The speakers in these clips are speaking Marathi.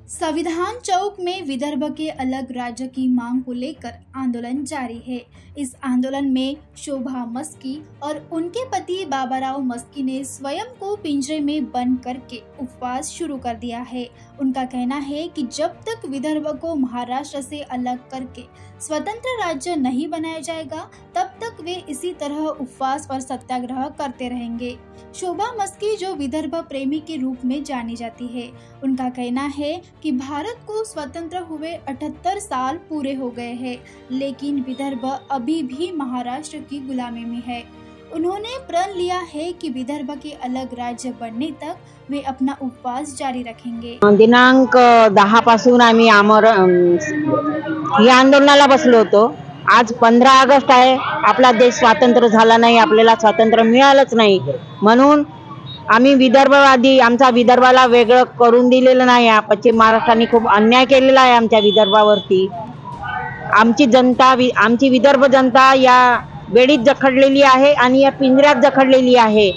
संविधान चौक में विदर्भ के अलग राज्य की मांग को लेकर आंदोलन जारी है। इस आंदोलन में शोभा मस्की और उनके पति बाबाराव मस्की ने स्वयं को पिंजरे में बंद करके उपवास शुरू कर दिया है। उनका कहना है कि जब तक विदर्भ को महाराष्ट्र से अलग करके स्वतंत्र राज्य नहीं बनाया जाएगा तब तक वे इसी तरह उपवास और सत्याग्रह करते रहेंगे। शोभा मस्की जो विदर्भ प्रेमी के रूप में जानी जाती है, उनका कहना है कि भारत को स्वतंत्र हुए 78 साल पूरे हो गए हैं, लेकिन विदर्भ अभी भी महाराष्ट्र की गुलामी में है। उन्होंने प्रण लिया है कि विदर्भ के अलग राज्य बनने तक वे अपना उपवास जारी रखेंगे। दिनांक 10 पासून आम्ही या आंदोलनाला बसलो होतो। आज 15 ऑगस्ट आहे। आपला देश स्वतंत्र झाला नाही, आपल्याला स्वातंत्र्य मिळालंच नाही, म्हणून आम्ही विदर्भवादी आमचा विदर्भाला वेगळं करून दिलेलं नाही। पश्चिम महाराष्ट्राने खूप अन्याय केलेला आहे आमच्या विदर्भावरती। आमची जनता आमची विदर्भ जनता या बेडीत जखडलेली आहे आणि या पिंजऱ्यात जखडलेली आहे।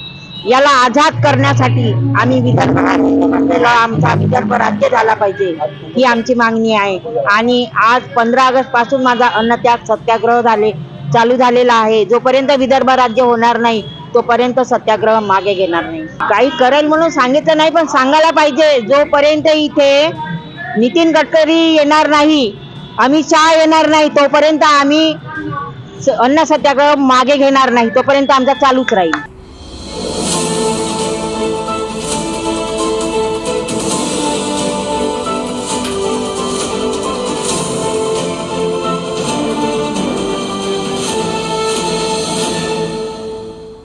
याला आझाद करण्यासाठी आम्ही विदर्भ राज्य आमचा विदर्भ राज्य झाला पाहिजे ही आमची मागणी आहे। आणि आज 15 ऑगस्ट पासून माझा अन्नत्याग सत्याग्रह चालू झालेला आहे। जोपर्यंत विदर्भ राज्य होणार नाही तोपर्यंत सत्याग्रह मागे घेणार नाही। काही करेल म्हणून सांगितलं नाही, पण सांगायला पाहिजे। जोपर्यंत इथे नितीन गडकरी येणार नाही, अमित शहा येणार नाही, तोपर्यंत आम्ही अन्न सत्याग्रह मागे घेणार नाही, तोपर्यंत आमचा चालूच राहील।